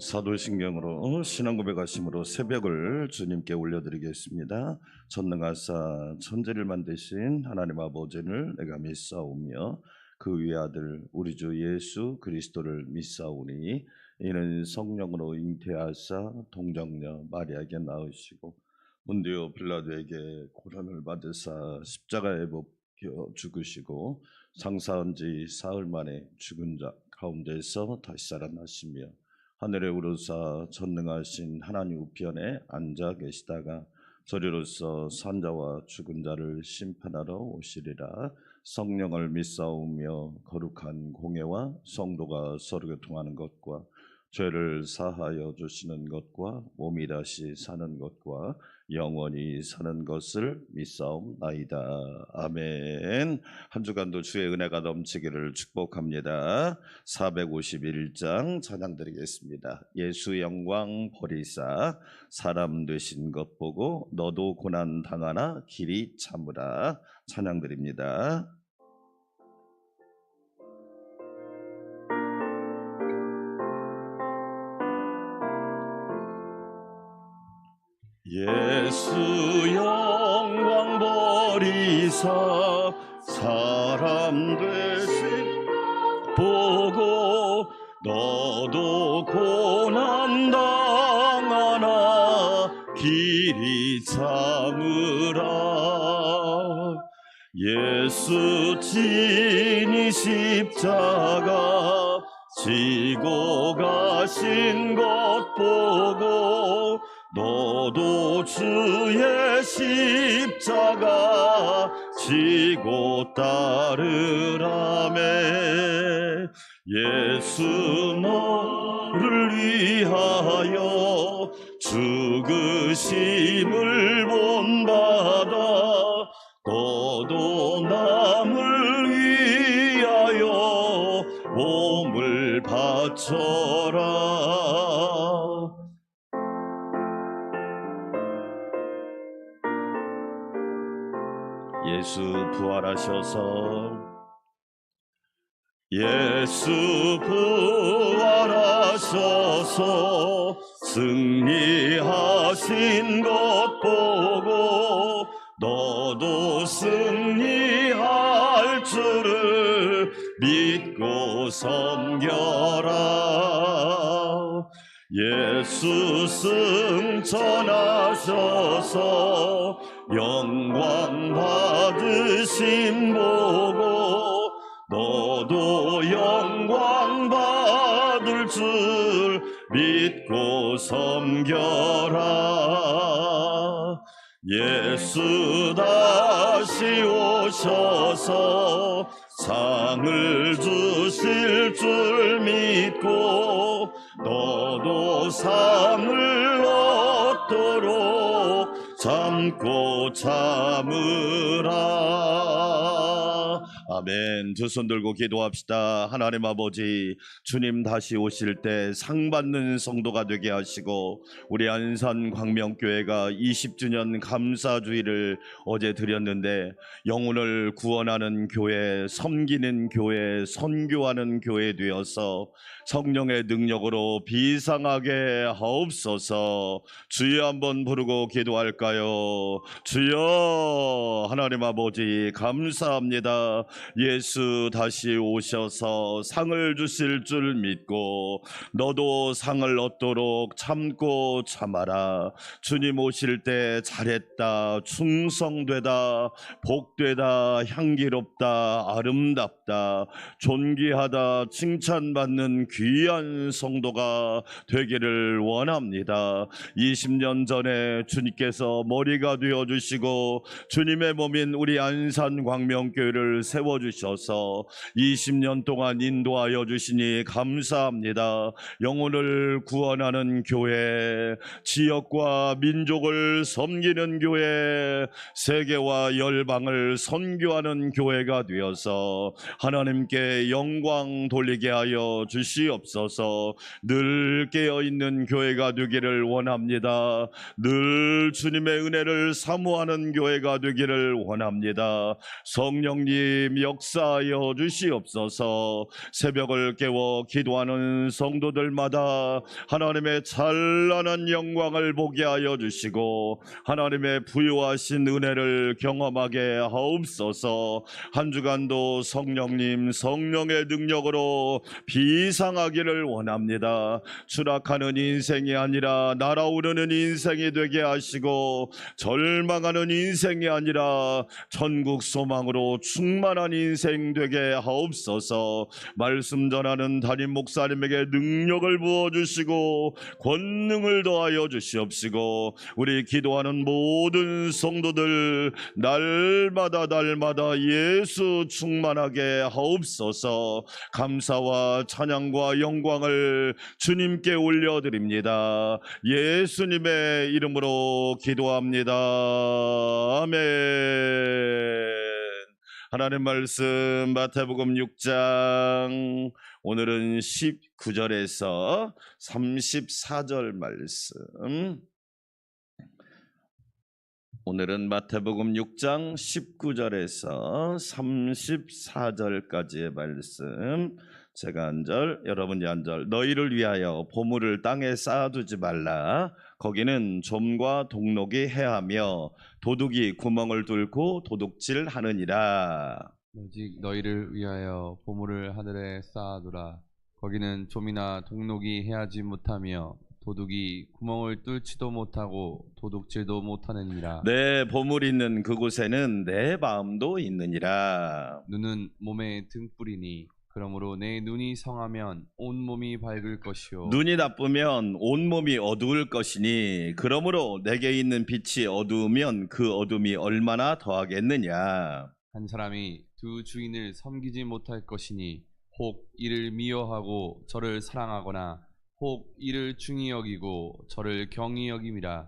사도신경으로 신앙 고백하심으로 새벽을 주님께 올려드리겠습니다. 전능하사 천지를 만드신 하나님 아버지를 내가 믿사오며 그 위의 아들 우리 주 예수 그리스도를 믿사오니 이는 성령으로 잉태하사 동정녀 마리아에게 낳으시고 본디오 빌라도에게 고난을 받으사 십자가에 못 죽으시고 장사한 지 사흘 만에 죽은 자 가운데서 다시 살아나시며 하늘에 오르사 전능하신 하나님 우편에 앉아 계시다가 저리로서 산자와 죽은 자를 심판하러 오시리라. 성령을 믿사오며 거룩한 공예와 성도가 서로 교통하는 것과 죄를 사하여 주시는 것과 몸이 다시 사는 것과 영원히 사는 것을 믿사옵나이다. 아멘. 한 주간도 주의 은혜가 넘치기를 축복합니다. 451장 찬양 드리겠습니다. 예수 영광 버리사 사람 되신 것 보고 너도 고난 당하나 길이 참으라. 찬양 드립니다. 예수 영광 버리사 사람 되신 보고 너도 고난 당하나 길이 참으라. 예수 친히 십자가 지고 가신 것 보고 너도 주의 십자가 지고 따르라매. 예수 너를 위하여 죽으심을 본받아 너도 남을 위하여 몸을 바쳐라. 예수 부활하셔서 승리하신 것 보고 너도 승리할 줄을 믿고 섬겨라. 예수 승천하셔서 영광 받으심 보고 너도 영광 받을 줄 믿고 섬겨라. 예수 다시 오셔서 상을 주실 줄 믿고 너도 상을 얻도록 참고 참으라. 아멘. 두 손 들고 기도합시다. 하나님 아버지, 주님 다시 오실 때 상 받는 성도가 되게 하시고 우리 안산 광명교회가 20주년 감사주의를 어제 드렸는데 영혼을 구원하는 교회, 섬기는 교회, 선교하는 교회 되어서 성령의 능력으로 비상하게 하옵소서. 주여 한번 부르고 기도할까요? 주여. 하나님 아버지 감사합니다. 예수 다시 오셔서 상을 주실 줄 믿고 너도 상을 얻도록 참고 참아라. 주님 오실 때 잘했다, 충성되다, 복되다, 향기롭다, 아름답다, 존귀하다 칭찬받는 귀한 성도가 되기를 원합니다. 20년 전에 주님께서 머리가 되어주시고 주님의 몸인 우리 안산 광명교회를 세워주셔서 20년 동안 인도하여 주시니 감사합니다. 영혼을 구원하는 교회, 지역과 민족을 섬기는 교회, 세계와 열방을 선교하는 교회가 되어서 하나님께 영광 돌리게 하여 주시옵소서. 늘 깨어있는 교회가 되기를 원합니다. 늘 주님의 은혜를 사모하는 교회가 되기를 원합니다. 성령님 역사하여 주시옵소서. 새벽을 깨워 기도하는 성도들마다 하나님의 찬란한 영광을 보게 하여 주시고 하나님의 부유하신 은혜를 경험하게 하옵소서. 한 주간도 성령님 성령의 능력으로 비상하기를 원합니다. 추락하는 인생이 아니라 날아오르는 인생이 되게 하시고 절망하는 인생이 아니라 천국 소망으로 충만한 인생 되게 하옵소서. 말씀 전하는 담임 목사님에게 능력을 부어주시고 권능을 더하여 주시옵시고 우리 기도하는 모든 성도들 날마다 예수 충만하게 하옵소서. 감사와 찬양과 영광을 주님께 올려드립니다. 예수님의 이름으로 기도합니다. 아멘. 하나님 말씀 마태복음 6장 오늘은 19절에서 34절 말씀. 오늘은 마태복음 6장 19절에서 34절까지의 말씀. 제가 한 절, 여러분이 한 절. 너희를 위하여 보물을 땅에 쌓아두지 말라. 거기는 좀과 동록이 해하며 도둑이 구멍을 뚫고 도둑질하느니라. 오직 너희를 위하여 보물을 하늘에 쌓아두라. 거기는 좀이나 동록이 해하지 못하며 도둑이 구멍을 뚫지도 못하고 도둑질도 못하느니라. 내 보물이 있는 그곳에는 내 마음도 있느니라. 눈은 몸의 등불이니 그러므로 내 눈이 성하면 온 몸이 밝을 것이요 눈이 나쁘면 온 몸이 어두울 것이니 그러므로 내게 있는 빛이 어두우면 그 어둠이 얼마나 더하겠느냐. 한 사람이 두 주인을 섬기지 못할 것이니 혹 이를 미워하고 저를 사랑하거나 혹 이를 중히 여기고 저를 경히 여김이라.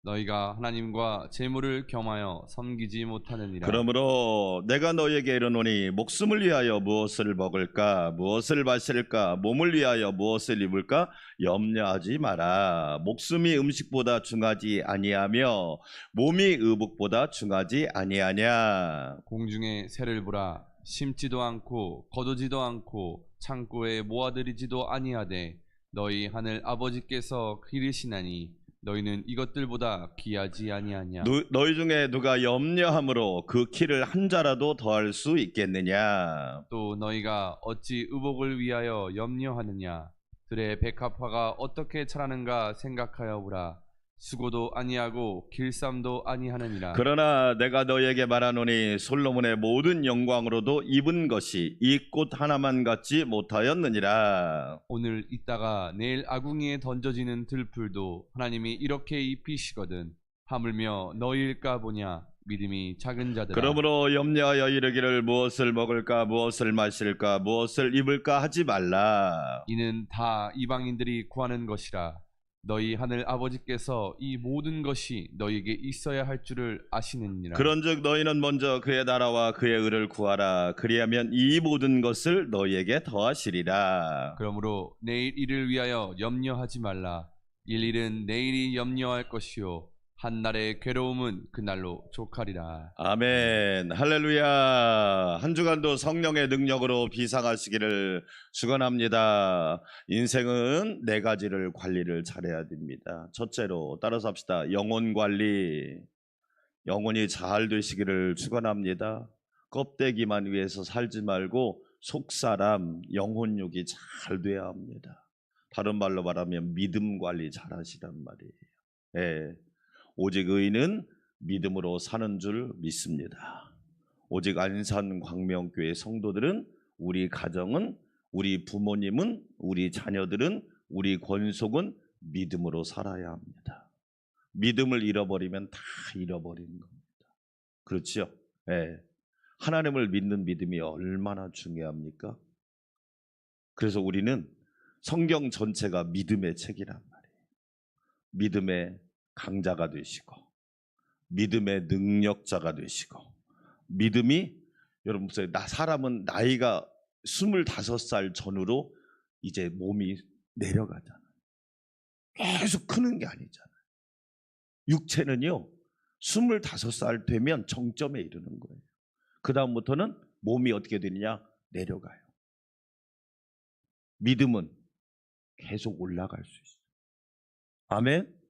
너희가 하나님과 재물을 겸하여 섬기지 못하느니라. 그러므로 내가 너희에게 이르노니 목숨을 위하여 무엇을 먹을까 무엇을 마실까 몸을 위하여 무엇을 입을까 염려하지 마라. 목숨이 음식보다 중하지 아니하며 몸이 의복보다 중하지 아니하냐. 공중에 새를 보라. 심지도 않고 거두지도 않고 창고에 모아들이지도 아니하되 너희 하늘 아버지께서 기르시나니 너희는 이것들보다 귀하지 아니하냐. 너희 중에 누가 염려함으로 그 키를 한 자라도 더할 수 있겠느냐. 또 너희가 어찌 의복을 위하여 염려하느냐. 들의 백합화가 어떻게 자라는가 생각하여 보라. 수고도 아니하고 길쌈도 아니하느니라. 그러나 내가 너희에게 말하노니 솔로몬의 모든 영광으로도 입은 것이 이 꽃 하나만 같지 못하였느니라. 오늘 있다가 내일 아궁이에 던져지는 들풀도 하나님이 이렇게 입히시거든 하물며 너희일까 보냐. 믿음이 작은 자들아. 그러므로 염려하여 이르기를 무엇을 먹을까 무엇을 마실까 무엇을 입을까 하지 말라. 이는 다 이방인들이 구하는 것이라. 너희 하늘 아버지께서 이 모든 것이 너희에게 있어야 할 줄을 아시느니라. 그런즉 너희는 먼저 그의 나라와 그의 의를 구하라. 그리하면 이 모든 것을 너희에게 더하시리라. 그러므로 내일 일을 위하여 염려하지 말라. 일일은 내일이 염려할 것이요 한날의 괴로움은 그날로 족하리라. 아멘. 할렐루야. 한 주간도 성령의 능력으로 비상하시기를 축원합니다. 인생은 네 가지를 관리를 잘해야 됩니다. 첫째로 따라서 합시다. 영혼 관리. 영혼이 잘 되시기를 축원합니다. 껍데기만 위해서 살지 말고 속사람 영혼육이 잘 돼야 합니다. 다른 말로 말하면 믿음 관리 잘 하시란 말이에요. 예. 오직 의인은 믿음으로 사는 줄 믿습니다. 오직 안산 광명교회 성도들은, 우리 가정은, 우리 부모님은, 우리 자녀들은, 우리 권속은 믿음으로 살아야 합니다. 믿음을 잃어버리면 다 잃어버리는 겁니다. 그렇죠? 예. 하나님을 믿는 믿음이 얼마나 중요합니까? 그래서 우리는 성경 전체가 믿음의 책이란 말이에요. 믿음의 강자가 되시고 믿음의 능력자가 되시고 믿음이 여러분 보세요. 사람은 나이가 25살 전후로 이제 몸이 내려가잖아요. 계속 크는 게 아니잖아요. 육체는요 25살 되면 정점에 이르는 거예요. 그 다음부터는 몸이 어떻게 되느냐? 내려가요. 믿음은 계속 올라갈 수 있어요. 아멘.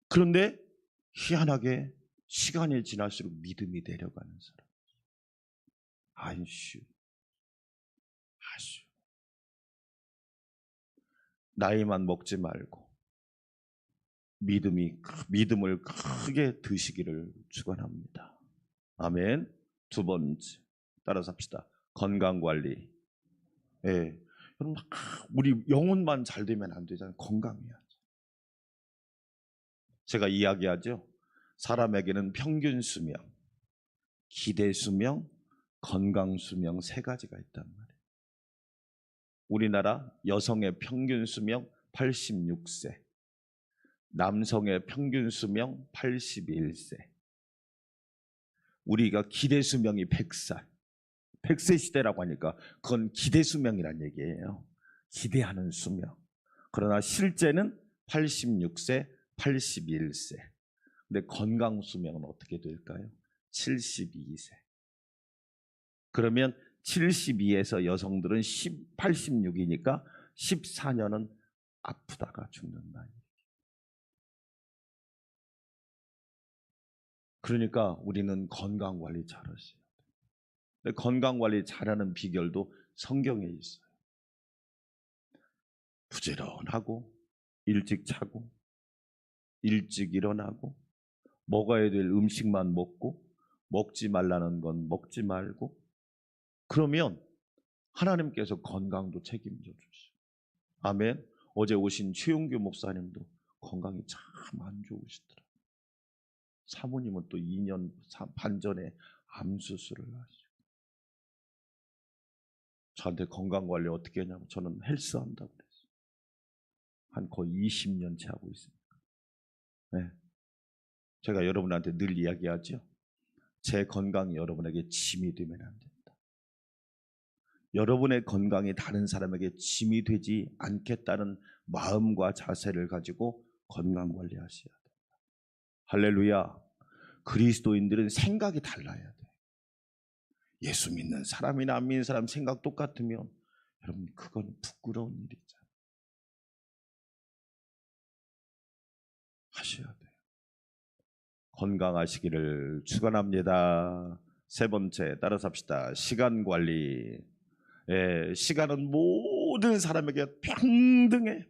그런데 희한하게 시간이 지날수록 믿음이 내려가는 사람. 아쉬워. 나이만 먹지 말고 믿음을 크게 드시기를 축원합니다. 아멘. 두 번째, 따라서 합시다. 건강 관리. 예. 여러분, 우리 영혼만 잘 되면 안 되잖아요. 건강해야죠. 제가 이야기하죠. 사람에게는 평균 수명, 기대 수명, 건강 수명 세 가지가 있단 말이에요. 우리나라 여성의 평균 수명 86세, 남성의 평균 수명 81세. 우리가 기대 수명이 100살. 100세 시대라고 하니까 그건 기대 수명이란 얘기예요. 기대하는 수명. 그러나 실제는 86세, 81세. 근데 건강 수명은 어떻게 될까요? 72세. 그러면 72에서 여성들은 86이니까 14년은 아프다가 죽는 나이. 그러니까 우리는 건강 관리 잘하셔야 돼요. 건강 관리 잘하는 비결도 성경에 있어요. 부지런하고 일찍 자고 일찍 일어나고 먹어야 될 음식만 먹고 먹지 말라는 건 먹지 말고, 그러면 하나님께서 건강도 책임져 주시오. 아멘. 어제 오신 최용규 목사님도 건강이 참 안 좋으시더라고요. 사모님은 또 2년 반 전에 암 수술을 하시고, 저한테 건강 관리 어떻게 하냐고, 저는 헬스 한다고 그랬어요. 한 거의 20년째 하고 있습니다. 네. 제가 여러분한테 늘 이야기하죠. 제 건강이 여러분에게 짐이 되면 안 된다. 여러분의 건강이 다른 사람에게 짐이 되지 않겠다는 마음과 자세를 가지고 건강 관리하셔야 된다. 할렐루야. 그리스도인들은 생각이 달라야 돼. 예수 믿는 사람이나 안 믿는 사람 생각 똑같으면 여러분 그건 부끄러운 일이잖아요. 하셔야 돼요. 건강하시기를 축원합니다. 세 번째, 따라서 합시다. 시간 관리. 예, 시간은 모든 사람에게 평등해.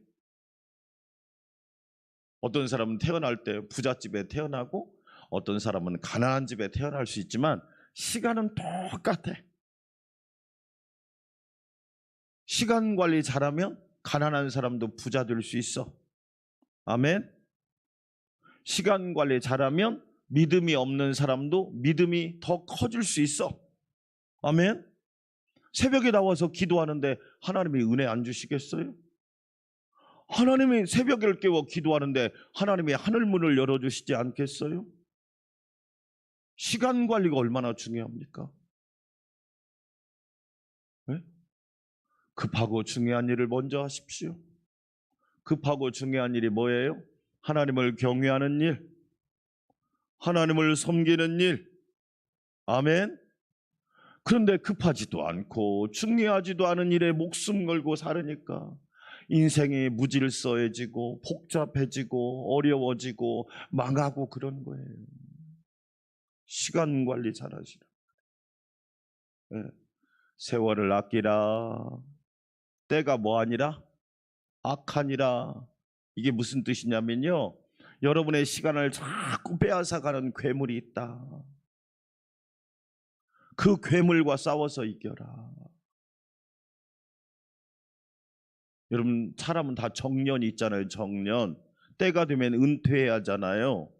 어떤 사람은 태어날 때 부잣집에 태어나고 어떤 사람은 가난한 집에 태어날 수 있지만 시간은 똑같아. 시간 관리 잘하면 가난한 사람도 부자 될 수 있어. 아멘. 시간 관리 잘하면 믿음이 없는 사람도 믿음이 더 커질 수 있어. 아멘. 새벽에 나와서 기도하는데 하나님이 은혜 안 주시겠어요? 하나님이 새벽을 깨워 기도하는데 하나님이 하늘문을 열어주시지 않겠어요? 시간 관리가 얼마나 중요합니까? 네? 급하고 중요한 일을 먼저 하십시오. 급하고 중요한 일이 뭐예요? 하나님을 경외하는 일, 하나님을 섬기는 일. 아멘. 그런데 급하지도 않고 중요하지도 않은 일에 목숨 걸고 살으니까 인생이 무질서해지고 복잡해지고 어려워지고 망하고 그런 거예요. 시간 관리 잘하시라. 네. 세월을 아끼라. 때가 뭐하니라? 악하니라. 이게 무슨 뜻이냐면요, 여러분의 시간을 자꾸 빼앗아가는 괴물이 있다. 그 괴물과 싸워서 이겨라. 여러분, 사람은 다 정년이 있잖아요. 정년. 때가 되면 은퇴해야 하잖아요.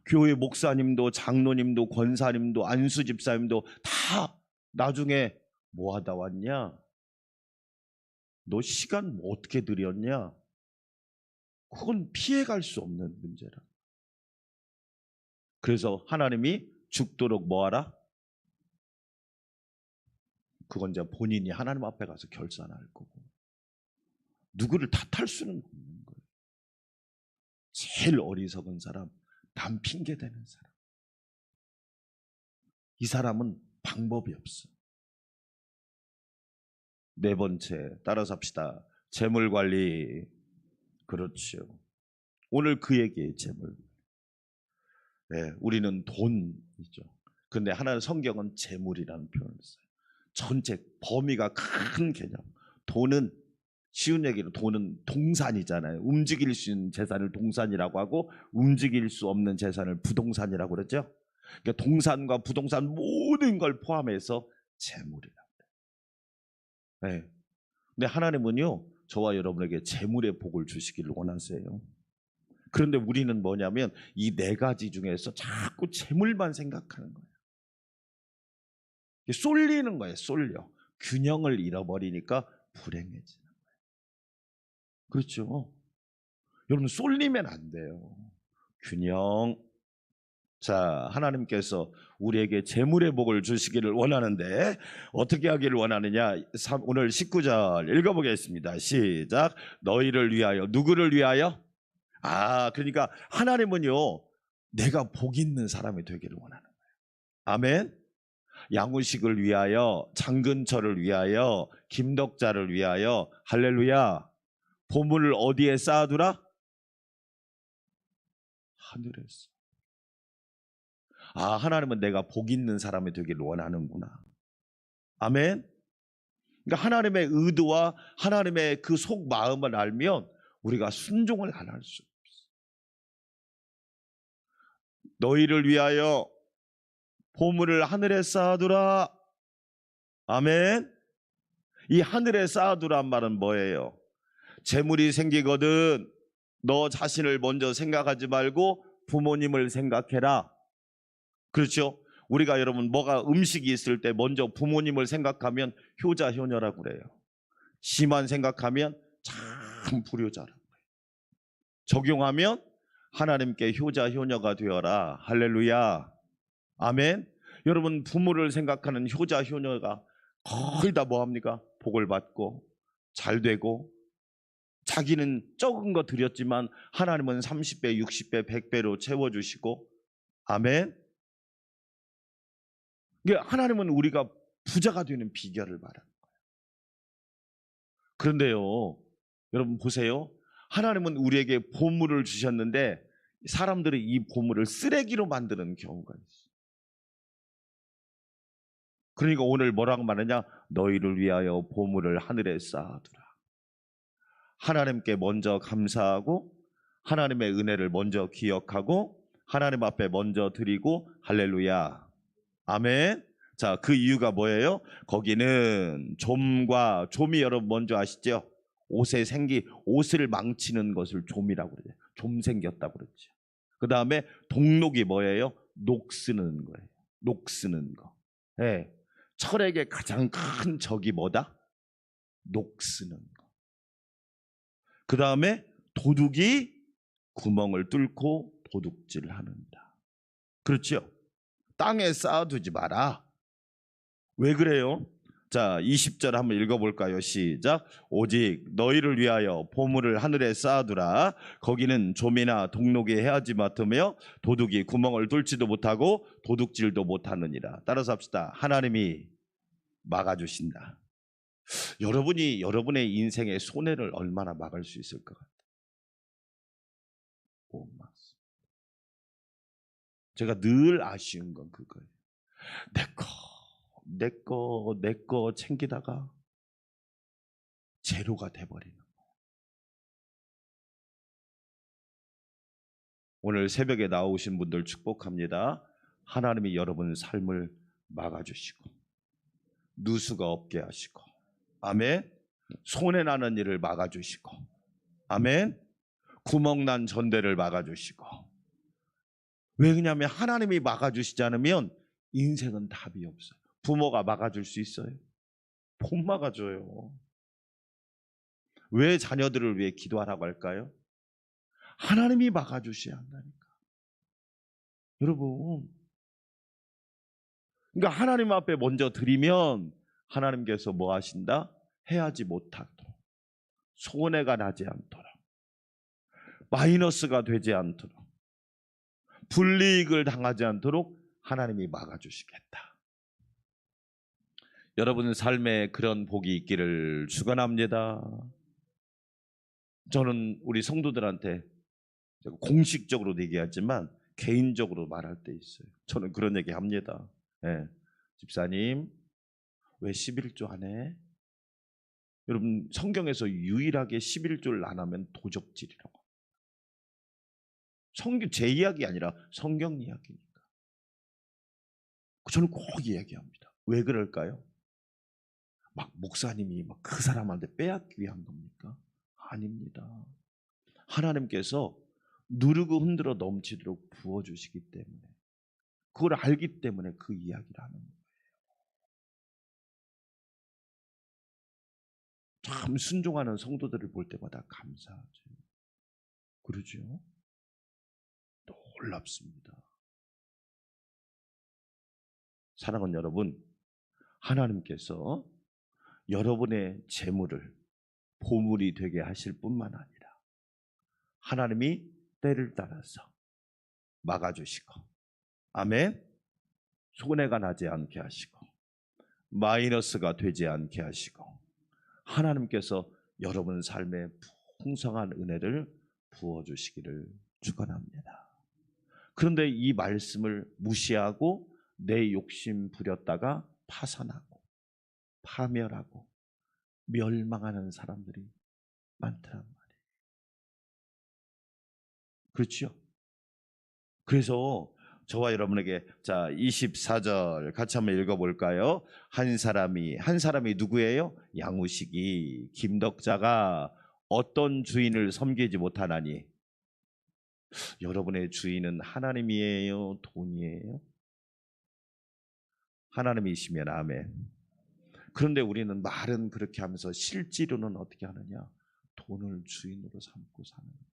교회 목사님도 장로님도 권사님도 안수집사님도 다 나중에 뭐 하다 왔냐? 너 시간 뭐 어떻게 들였냐? 그건 피해갈 수 없는 문제라. 그래서 하나님이 죽도록 뭐하라? 그건 이제 본인이 하나님 앞에 가서 결산할 거고, 누구를 탓할 수는 없는 거예요. 제일 어리석은 사람, 남 핑계 대는 사람. 이 사람은 방법이 없어. 네 번째, 따라서 합시다. 재물 관리. 그렇죠. 오늘 그 얘기예요, 재물. 네, 우리는 돈이죠. 근데 하나는 성경은 재물이라는 표현을 써요. 전체 범위가 큰 개념. 돈은 쉬운 얘기로 돈은 동산이잖아요. 움직일 수 있는 재산을 동산이라고 하고 움직일 수 없는 재산을 부동산이라고 그러죠. 그러니까 동산과 부동산 모든 걸 포함해서 재물이라고 해요. 네. 근데 하나님은요, 저와 여러분에게 재물의 복을 주시기를 원하세요. 그런데 우리는 뭐냐면 이 네 가지 중에서 자꾸 재물만 생각하는 거예요. 쏠리는 거예요. 쏠려. 균형을 잃어버리니까 불행해지는 거예요. 그렇죠? 여러분 쏠리면 안 돼요. 균형. 자, 하나님께서 우리에게 재물의 복을 주시기를 원하는데 어떻게 하기를 원하느냐? 오늘 19절 읽어보겠습니다. 시작. 너희를 위하여. 누구를 위하여? 그러니까 하나님은요, 내가 복 있는 사람이 되기를 원하는 거예요. 아멘. 양우식을 위하여, 장근철을 위하여, 김덕자를 위하여. 할렐루야. 보물을 어디에 쌓아두라? 하늘에서. 하나님은 내가 복 있는 사람이 되기를 원하는구나. 아멘. 그러니까 하나님의 의도와 하나님의 그 속 마음을 알면 우리가 순종을 안 할 수 없어. 너희를 위하여 보물을 하늘에 쌓아두라. 아멘. 이 하늘에 쌓아두란 말은 뭐예요? 재물이 생기거든 너 자신을 먼저 생각하지 말고 부모님을 생각해라. 그렇죠? 우리가 여러분 뭐가 음식이 있을 때 먼저 부모님을 생각하면 효자 효녀라고 그래요. 시만 생각하면 참 불효자라고 그래요. 적용하면 하나님께 효자 효녀가 되어라. 할렐루야. 아멘. 여러분 부모를 생각하는 효자 효녀가 거의 다 뭐합니까? 복을 받고 잘 되고 자기는 적은 거 드렸지만 하나님은 30배, 60배, 100배로 채워주시고 아멘. 하나님은 우리가 부자가 되는 비결을 말하는 거예요. 그런데요, 여러분 보세요. 하나님은 우리에게 보물을 주셨는데 사람들이 이 보물을 쓰레기로 만드는 경우가 있어요. 그러니까 오늘 뭐라고 말하냐? 너희를 위하여 보물을 하늘에 쌓아두라. 하나님께 먼저 감사하고 하나님의 은혜를 먼저 기억하고 하나님 앞에 먼저 드리고 할렐루야. 아멘. 자, 그 이유가 뭐예요? 거기는 좀이 여러분 먼저 아시죠? 옷을 망치는 것을 좀이라고 그러죠. 좀 생겼다고 그랬죠. 그 다음에 동록이 뭐예요? 녹 쓰는 거예요. 녹 쓰는 거. 네. 철에게 가장 큰 적이 뭐다? 녹 쓰는 거. 그 다음에 도둑이 구멍을 뚫고 도둑질을 하는다. 그렇죠? 땅에 쌓아두지 마라. 왜 그래요? 자, 20절 한번 읽어볼까요? 시작. 오직 너희를 위하여 보물을 하늘에 쌓아두라. 거기는 좀이나 동록이 헤아지 맡으며 도둑이 구멍을 뚫지도 못하고 도둑질도 못하느니라. 따라서 합시다. 하나님이 막아주신다. 여러분이 여러분의 인생의 손해를 얼마나 막을 수 있을 것 같아요? 못 막습니다. 제가 늘 아쉬운 건 그거예요. 내 거 챙기다가 제로가 돼버리는 거예요. 오늘 새벽에 나오신 분들 축복합니다. 하나님이 여러분 삶을 막아주시고 누수가 없게 하시고 아멘. 손해나는 일을 막아주시고 아멘. 구멍난 전대를 막아주시고. 왜 그러냐면 하나님이 막아주시지 않으면 인생은 답이 없어요. 부모가 막아줄 수 있어요? 못 막아줘요. 왜 자녀들을 위해 기도하라고 할까요? 하나님이 막아주셔야 한다니까. 여러분, 그러니까 하나님 앞에 먼저 드리면 하나님께서 뭐 하신다? 해하지 못하도록, 손해가 나지 않도록, 마이너스가 되지 않도록, 불이익을 당하지 않도록 하나님이 막아주시겠다. 여러분 삶에 그런 복이 있기를 축원합니다. 저는 우리 성도들한테 공식적으로 얘기하지만 개인적으로 말할 때 있어요. 저는 그런 얘기 합니다. 예. 집사님, 왜 11조 안 해? 여러분, 성경에서 유일하게 11조를 안 하면 도적질이라고. 성경 제 이야기 아니라 성경 이야기니까. 저는 꼭 이야기합니다. 왜 그럴까요? 막 목사님이 막 그 사람한테 빼앗기 위한 겁니까? 아닙니다. 하나님께서 누르고 흔들어 넘치도록 부어주시기 때문에, 그걸 알기 때문에 그 이야기를 하는 거예요. 참 순종하는 성도들을 볼 때마다 감사하죠. 그러죠? 놀랍습니다. 사랑하는 여러분, 하나님께서 여러분의 재물을 보물이 되게 하실 뿐만 아니라 하나님이 때를 따라서 막아주시고, 아멘, 손해가 나지 않게 하시고 마이너스가 되지 않게 하시고, 하나님께서 여러분 삶에 풍성한 은혜를 부어주시기를 축원합니다. 그런데 이 말씀을 무시하고 내 욕심 부렸다가 파산하고 파멸하고 멸망하는 사람들이 많더란 말이에요. 그렇죠? 그래서 저와 여러분에게 자 24절 같이 한번 읽어볼까요? 한 사람이 누구예요? 양우식이 김덕자가 어떤 주인을 섬기지 못하나니. 여러분의 주인은 하나님이에요? 돈이에요? 하나님이시면 아멘. 그런데 우리는 말은 그렇게 하면서 실제로는 어떻게 하느냐? 돈을 주인으로 삼고 사는 거예요.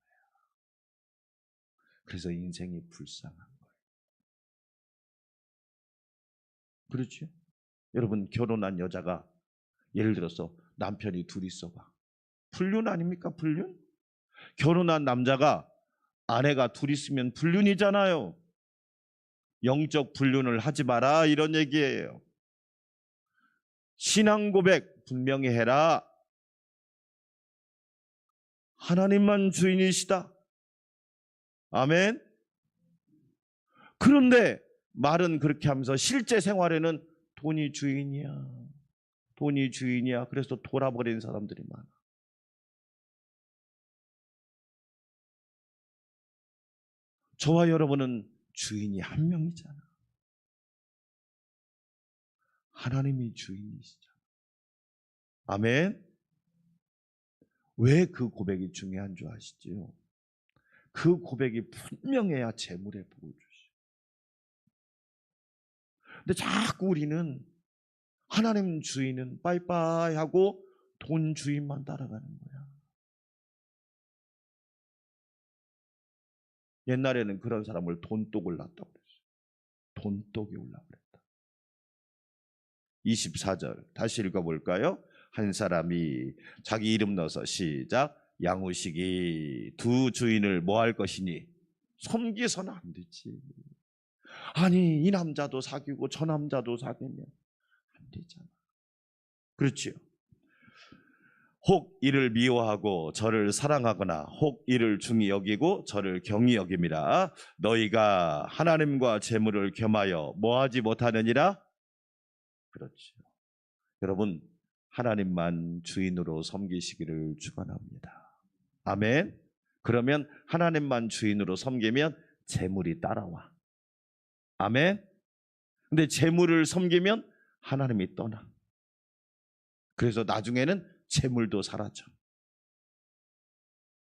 그래서 인생이 불쌍한 거예요. 그렇죠? 여러분, 결혼한 여자가 예를 들어서 남편이 둘 있어봐. 불륜 아닙니까? 불륜? 결혼한 남자가 아내가 둘 있으면 불륜이잖아요. 영적 불륜을 하지 마라, 이런 얘기예요. 신앙 고백 분명히 해라. 하나님만 주인이시다. 아멘. 그런데 말은 그렇게 하면서 실제 생활에는 돈이 주인이야. 돈이 주인이야. 그래서 돌아버린 사람들이 많아. 저와 여러분은 주인이 한 명이잖아. 하나님이 주인이시잖아. 아멘. 왜 그 고백이 중요한 줄 아시죠? 그 고백이 분명해야 재물의 복을 주시오. 근데 자꾸 우리는 하나님 주인은 빠이빠이 하고 돈 주인만 따라가는 거야. 옛날에는 그런 사람을 돈독을 낳았다고 그랬어요. 돈독이 올라고 그랬다. 24절 다시 읽어볼까요? 한 사람이 자기 이름 넣어서 시작. 양우식이 두 주인을 뭐 할 것이니? 섬기서는 안 되지. 아니, 이 남자도 사귀고 저 남자도 사귀면 안 되잖아. 그렇죠? 혹 이를 미워하고 저를 사랑하거나 혹 이를 중히 여기고 저를 경히 여김이라. 너희가 하나님과 재물을 겸하여 뭐하지 못하느니라. 그렇죠. 여러분, 하나님만 주인으로 섬기시기를 축원합니다. 아멘. 그러면 하나님만 주인으로 섬기면 재물이 따라와. 아멘. 근데 재물을 섬기면 하나님이 떠나. 그래서 나중에는 재물도 사라져.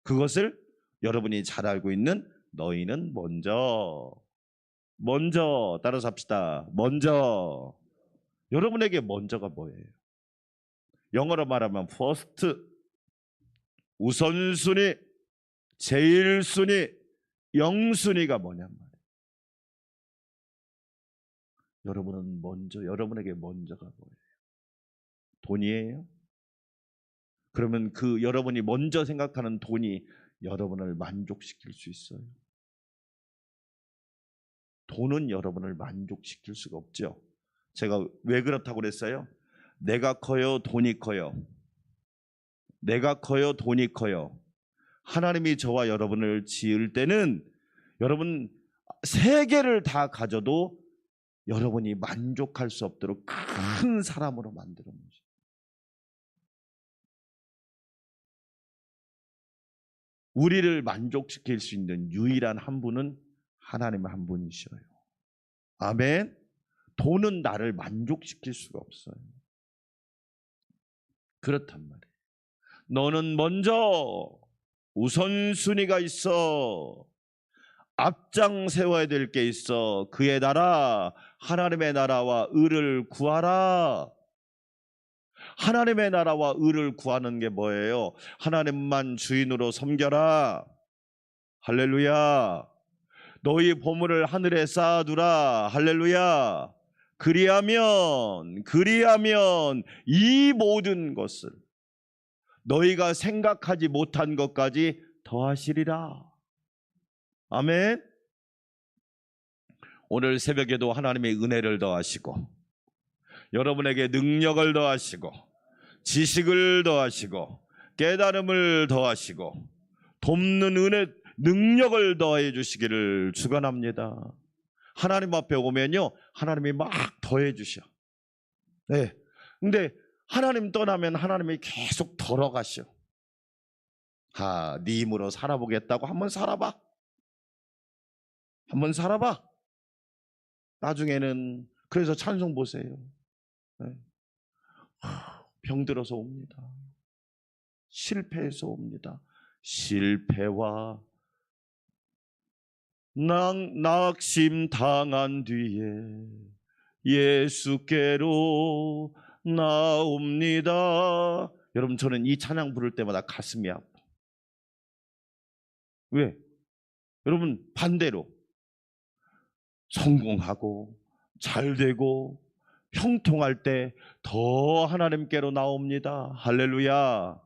그것을 여러분이 잘 알고 있는 너희는 먼저 따라서 합시다. 먼저. 여러분에게 먼저가 뭐예요? 영어로 말하면 first, 우선순위, 제일순위, 영순위가 뭐냔 말이에요. 여러분은 먼저, 여러분에게 먼저가 뭐예요? 돈이에요? 그러면 그 여러분이 먼저 생각하는 돈이 여러분을 만족시킬 수 있어요? 돈은 여러분을 만족시킬 수가 없죠. 제가 왜 그렇다고 그랬어요? 내가 커요, 돈이 커요. 내가 커요, 돈이 커요. 하나님이 저와 여러분을 지을 때는 여러분 세계를 다 가져도 여러분이 만족할 수 없도록 큰 사람으로 만들어 놓으셨어요. 우리를 만족시킬 수 있는 유일한 한 분은 하나님 한 분이셔요. 아멘. 돈은 나를 만족시킬 수가 없어요. 그렇단 말이에요. 너는 먼저 우선순위가 있어. 앞장 세워야 될 게 있어. 그의 나라, 하나님의 나라와 의를 구하라. 하나님의 나라와 의를 구하는 게 뭐예요? 하나님만 주인으로 섬겨라. 할렐루야. 너희 보물을 하늘에 쌓아두라. 할렐루야. 그리하면 이 모든 것을 너희가 생각하지 못한 것까지 더하시리라. 아멘. 오늘 새벽에도 하나님의 은혜를 더하시고 여러분에게 능력을 더하시고 지식을 더하시고 깨달음을 더하시고 돕는 은혜, 능력을 더해 주시기를 축원합니다. 하나님 앞에 오면요, 하나님이 막 더해 주셔. 네. 근데 하나님 떠나면 하나님이 계속 덜어가셔. 네 힘으로 살아보겠다고 한번 살아봐. 한번 살아봐. 나중에는 그래서 찬송 보세요. 네. 병들어서 옵니다. 실패해서 옵니다. 실패와 낙심당한 뒤에 예수께로 나옵니다. 여러분, 저는 이 찬양 부를 때마다 가슴이 아파. 왜? 여러분, 반대로 성공하고 잘되고 형통할 때 더 하나님께로 나옵니다. 할렐루야.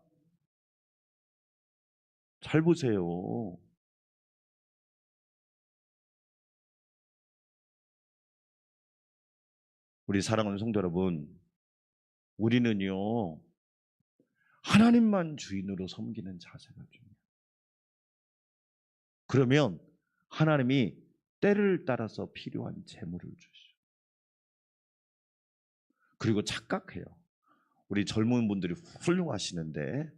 잘 보세요. 우리 사랑하는 성도 여러분, 우리는요, 하나님만 주인으로 섬기는 자세가 중요해요. 그러면 하나님이 때를 따라서 필요한 재물을 주시죠. 그리고 착각해요. 우리 젊은 분들이 훌륭하시는데,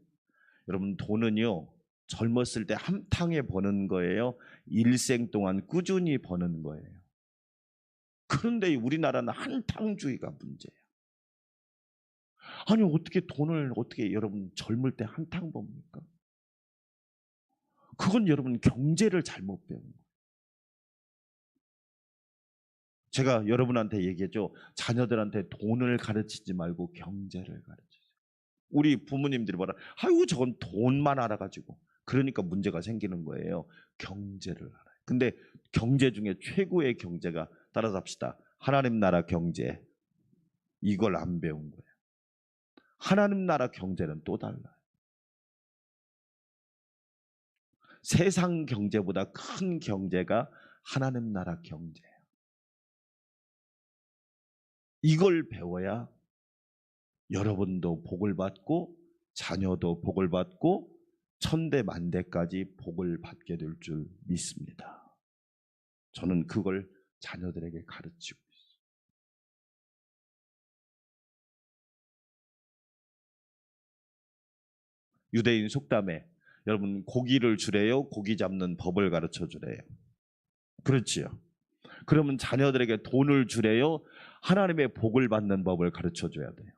여러분, 돈은요, 젊었을 때 한탕에 버는 거예요? 일생 동안 꾸준히 버는 거예요? 그런데 우리나라는 한탕주의가 문제예요. 아니, 어떻게 돈을 여러분 젊을 때 한탕 법니까? 그건 여러분 경제를 잘못 배운 거예요. 제가 여러분한테 얘기했죠. 자녀들한테 돈을 가르치지 말고 경제를 가르치세요. 우리 부모님들이 뭐라, 아이고 저건 돈만 알아가지고. 그러니까 문제가 생기는 거예요. 경제를 알아요. 근데 경제 중에 최고의 경제가, 따라서 합시다, 하나님 나라 경제. 이걸 안 배운 거예요. 하나님 나라 경제는 또 달라요. 세상 경제보다 큰 경제가 하나님 나라 경제예요. 이걸 배워야 여러분도 복을 받고 자녀도 복을 받고 천대 만대까지 복을 받게 될 줄 믿습니다. 저는 그걸 자녀들에게 가르치고 있어요. 유대인 속담에 여러분 고기를 주래요? 고기 잡는 법을 가르쳐 주래요? 그렇지요. 그러면 자녀들에게 돈을 주래요? 하나님의 복을 받는 법을 가르쳐 줘야 돼요.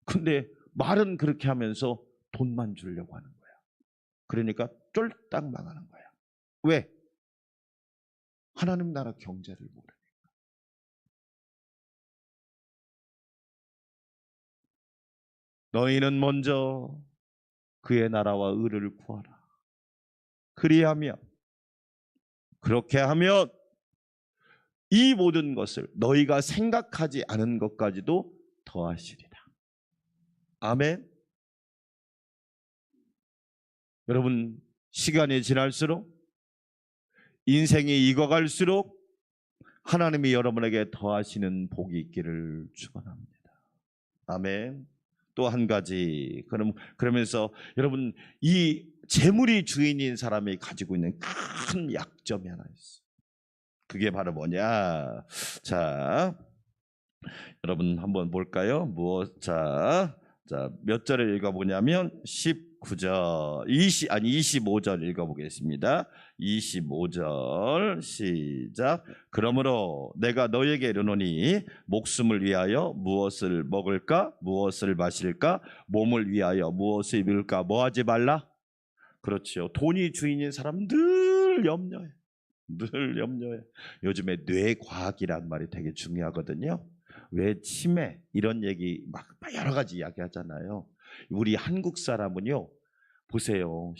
근데 말은 그렇게 하면서 돈만 주려고 하는 거야. 그러니까 쫄딱 망하는 거야. 왜? 하나님 나라 경제를 모르니까. 너희는 먼저 그의 나라와 의를 구하라. 그렇게 하면 이 모든 것을 너희가 생각하지 않은 것까지도 더하시리라. 아멘. 여러분, 시간이 지날수록, 인생이 익어갈수록 하나님이 여러분에게 더하시는 복이 있기를 축원합니다. 아멘. 또 한 가지. 그러면서 여러분, 이 재물이 주인인 사람이 가지고 있는 큰 약점이 하나 있어요. 그게 바로 뭐냐? 자, 여러분 한번 볼까요? 몇 절을 읽어보냐면 19절, 25절 읽어보겠습니다. 25절 시작. 그러므로 내가 너에게 이르노니 목숨을 위하여 무엇을 먹을까, 무엇을 마실까, 몸을 위하여 무엇을 입을까, 뭐하지 말라. 그렇죠. 돈이 주인인 사람 늘 염려해. 늘 염려해. 요즘에 뇌과학이란 말이 되게 중요하거든요. 왜 치매 이런 얘기 막 여러 가지 이야기하잖아요. 우리 한국 사람은요, 보세요.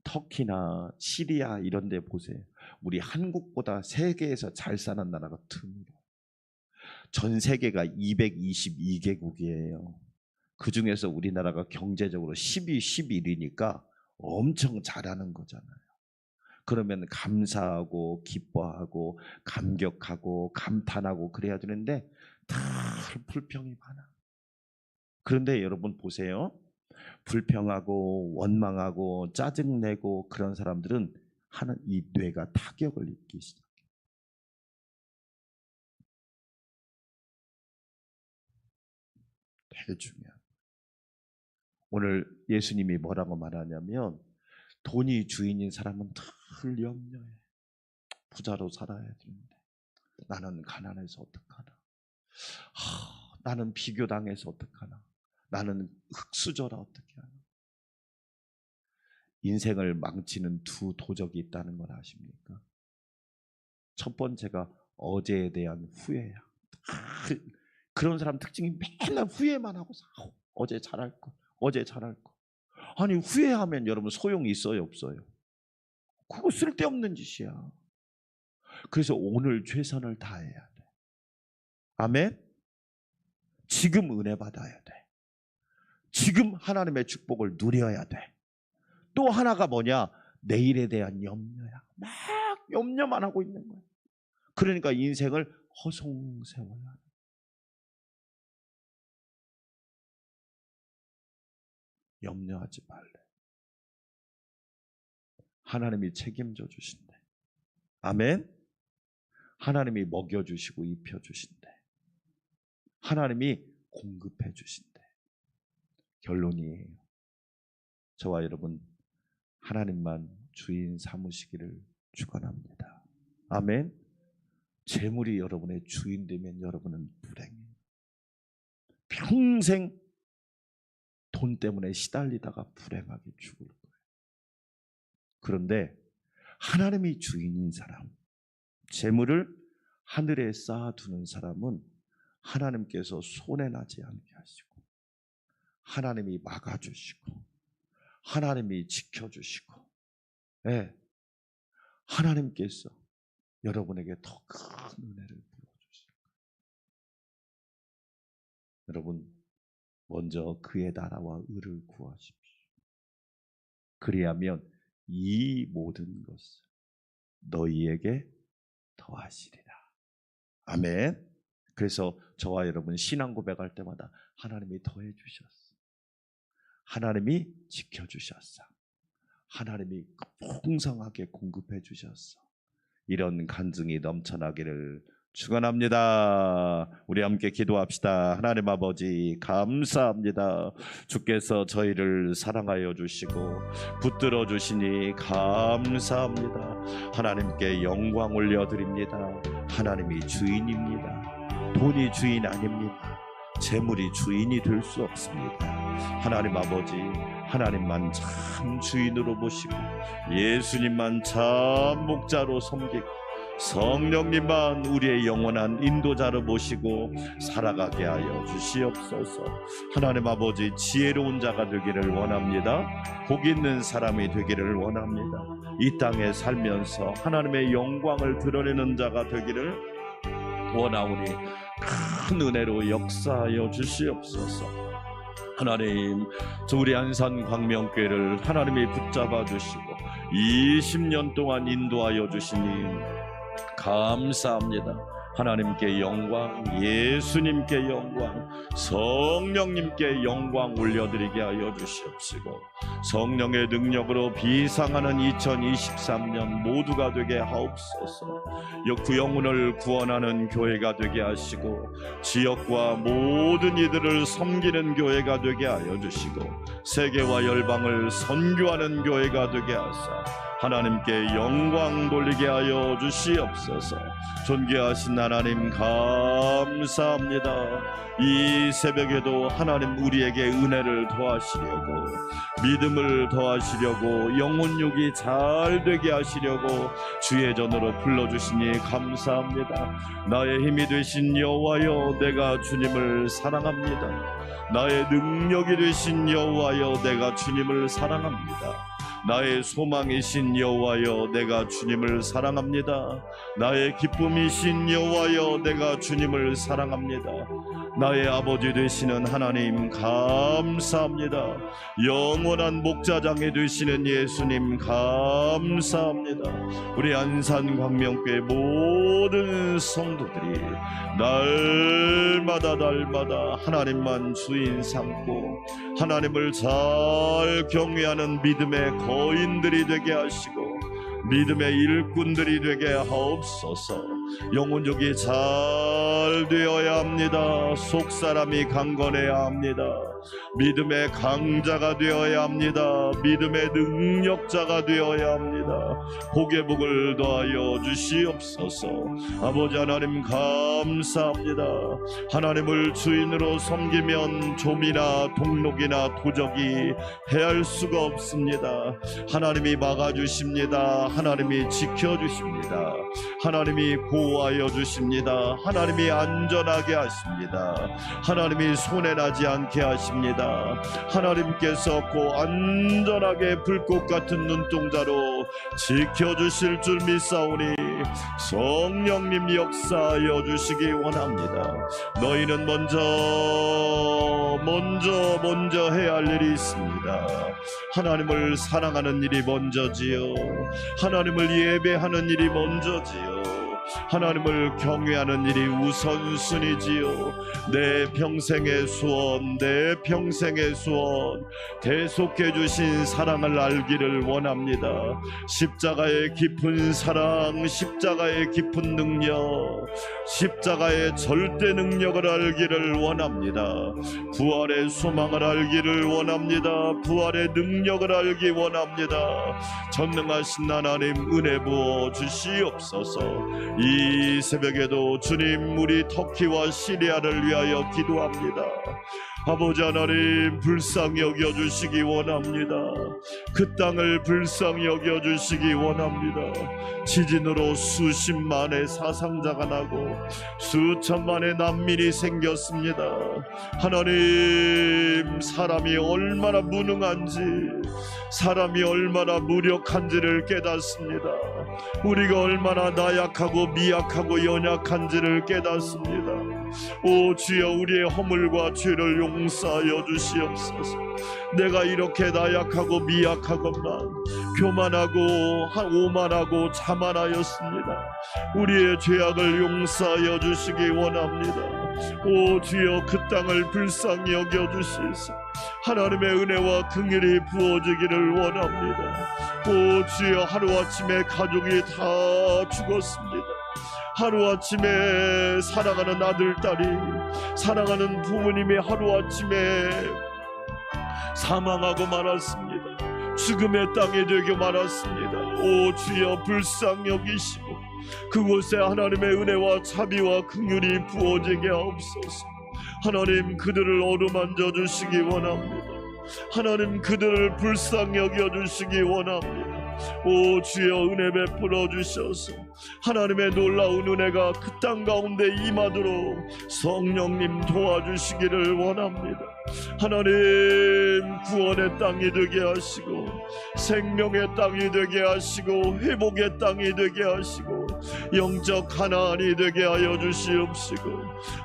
터키나 시리아 이런 데 보세요. 우리 한국보다 세계에서 잘 사는 나라가 드물어. 전 세계가 222개국이에요. 그 중에서 우리나라가 경제적으로 10위, 11위니까 엄청 잘하는 거잖아요. 그러면 감사하고 기뻐하고 감격하고 감탄하고 그래야 되는데 다 불평이 많아. 그런데 여러분 보세요. 불평하고 원망하고 짜증내고 그런 사람들은 하는 이 뇌가 타격을 입기 시작해. 되게 중요한. 오늘 예수님이 뭐라고 말하냐면 돈이 주인인 사람은 늘 염려해. 부자로 살아야 되는데 나는 가난해서 어떡하나. 나는 비교당해서 어떡하나. 나는 흙수저라 어떻게 하나. 인생을 망치는 두 도적이 있다는 걸 아십니까? 첫 번째가 어제에 대한 후회야. 그런 사람 특징이 맨날 후회만 하고 살아. 어제 잘할 거, 어제 잘할 거. 아니 후회하면 여러분 소용이 있어요, 없어요? 그거 쓸데없는 짓이야. 그래서 오늘 최선을 다해야 돼. 아멘? 지금 은혜 받아야 돼. 지금 하나님의 축복을 누려야 돼. 또 하나가 뭐냐? 내일에 대한 염려야. 막 염려만 하고 있는 거야. 그러니까 인생을 허송세월하는 거야. 염려하지 말래. 하나님이 책임져 주신대. 아멘? 하나님이 먹여주시고 입혀주신대. 하나님이 공급해 주신대. 결론이에요. 저와 여러분 하나님만 주인 삼으시기를 축원합니다. 아멘. 재물이 여러분의 주인 되면 여러분은 불행해요. 평생 돈 때문에 시달리다가 불행하게 죽을 거예요. 그런데 하나님이 주인인 사람, 재물을 하늘에 쌓아두는 사람은 하나님께서 손해나지 않게 하시고 하나님이 막아주시고 하나님이 지켜주시고, 네, 하나님께서 여러분에게 더 큰 은혜를 부어주실 거예요. 여러분 먼저 그의 나라와 의를 구하십시오. 그리하면 이 모든 것을 너희에게 더하시리라. 아멘. 그래서 저와 여러분 신앙 고백할 때마다 하나님이 더해 주셨어. 하나님이 지켜주셨어. 하나님이 풍성하게 공급해 주셨어. 이런 간증이 넘쳐나기를 축원합니다. 우리 함께 기도합시다. 하나님 아버지 감사합니다. 주께서 저희를 사랑하여 주시고 붙들어 주시니 감사합니다. 하나님께 영광 올려드립니다. 하나님이 주인입니다. 돈이 주인 아닙니다. 재물이 주인이 될 수 없습니다. 하나님 아버지, 하나님만 참 주인으로 보시고 예수님만 참 목자로 섬기고 성령님만 우리의 영원한 인도자로 모시고 살아가게 하여 주시옵소서. 하나님 아버지, 지혜로운 자가 되기를 원합니다. 복 있는 사람이 되기를 원합니다. 이 땅에 살면서 하나님의 영광을 드러내는 자가 되기를 원하오니 큰 은혜로 역사하여 주시옵소서. 하나님, 우리 안산 광명교회를 하나님이 붙잡아 주시고 20년 동안 인도하여 주시니 감사합니다. 하나님께 영광, 예수님께 영광, 성령님께 영광 올려드리게 하여 주시옵시고, 성령의 능력으로 비상하는 2023년 모두가 되게 하옵소서. 그 영혼을 구원하는 교회가 되게 하시고, 지역과 모든 이들을 섬기는 교회가 되게 하여 주시고, 세계와 열방을 선교하는 교회가 되게 하사 하나님께 영광 돌리게 하여 주시옵소서. 존귀하신 하나님 감사합니다. 이 새벽에도 하나님 우리에게 은혜를 더하시려고, 믿음을 더하시려고, 영혼육이 잘 되게 하시려고 주의 전으로 불러주시니 감사합니다. 나의 힘이 되신 여호와여, 내가 주님을 사랑합니다. 나의 능력이 되신 여호와여, 내가 주님을 사랑합니다. 나의 소망이신 여호와여, 내가 주님을 사랑합니다. 나의 기쁨이신 여호와여, 내가 주님을 사랑합니다. 나의 아버지 되시는 하나님 감사합니다. 영원한 목자장이 되시는 예수님 감사합니다. 우리 안산광명교회 모든 성도들이 날마다 하나님만 주인 삼고 하나님을 잘 경외하는 믿음의 거인들이 되게 하시고, 믿음의 일꾼들이 되게 하옵소서. 영혼족이 잘 되어야 합니다. 속사람이 강건해야 합니다. 믿음의 강자가 되어야 합니다. 믿음의 능력자가 되어야 합니다. 복의 복을 더하여 주시옵소서. 아버지 하나님 감사합니다. 하나님을 주인으로 섬기면 좀이나 동록이나 도적이 해할 수가 없습니다. 하나님이 막아주십니다. 하나님이 지켜주십니다. 하나님이 보호하여 주십니다. 하나님이 안전하게 하십니다. 하나님이 손해나지 않게 하십니다. 하나님께서 꼭 안전하게 불꽃 같은 눈동자로 지켜주실 줄 믿사오니 성령님 역사하여 주시기 원합니다. 너희는 먼저 해야 할 일이 있습니다. 하나님을 사랑하는 일이 먼저지요. 하나님을 예배하는 일이 먼저지요. 하나님을 경외하는 일이 우선순위지요. 내 평생의 소원, 내 평생의 소원, 대속해 주신 사랑을 알기를 원합니다. 십자가의 깊은 사랑, 십자가의 깊은 능력, 십자가의 절대 능력을 알기를 원합니다. 부활의 소망을 알기를 원합니다. 부활의 능력을 알기 원합니다. 전능하신 하나님 은혜 부어 주시옵소서. 이 새벽에도 주님, 우리 터키와 시리아를 위하여 기도합니다. 아버지 하나님 불쌍히 여겨주시기 원합니다. 그 땅을 불쌍히 여겨주시기 원합니다. 지진으로 수십만의 사상자가 나고 수천만의 난민이 생겼습니다. 하나님, 사람이 얼마나 무능한지, 사람이 얼마나 무력한지를 깨닫습니다. 우리가 얼마나 나약하고 미약하고 연약한지를 깨닫습니다. 오 주여, 우리의 허물과 죄를 용서하여 주시옵소서. 내가 이렇게 나약하고 미약하건만 교만하고 오만하고 자만하였습니다. 우리의 죄악을 용서하여 주시기 원합니다. 오 주여, 그 땅을 불쌍히 여겨주시소. 하나님의 은혜와 긍휼이 부어지기를 원합니다. 오 주여, 하루아침에 가족이 다 죽었습니다. 하루아침에 사랑하는 아들, 딸이, 사랑하는 부모님이 하루아침에 사망하고 말았습니다. 죽음의 땅이 되게 말았습니다. 오 주여, 불쌍히 여기시고 그곳에 하나님의 은혜와 자비와 긍휼이 부어지게 하옵소서. 하나님, 그들을 어루만져 주시기 원합니다. 하나님, 그들을 불쌍히 여겨주시기 원합니다. 오 주여, 은혜 베풀어 주셔서 하나님의 놀라운 은혜가 그 땅 가운데 임하도록 성령님 도와주시기를 원합니다. 하나님, 구원의 땅이 되게 하시고 생명의 땅이 되게 하시고 회복의 땅이 되게 하시고 영적 하나님이 되게 하여 주시옵시고,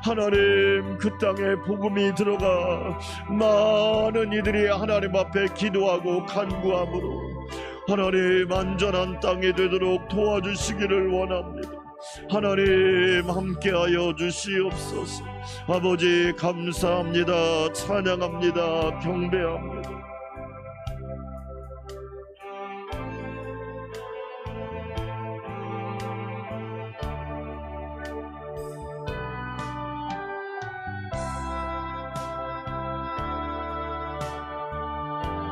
하나님, 그 땅에 복음이 들어가 많은 이들이 하나님 앞에 기도하고 간구함으로 하나님 안전한 땅이 되도록 도와주시기를 원합니다. 하나님 함께하여 주시옵소서. 아버지 감사합니다. 찬양합니다. 경배합니다.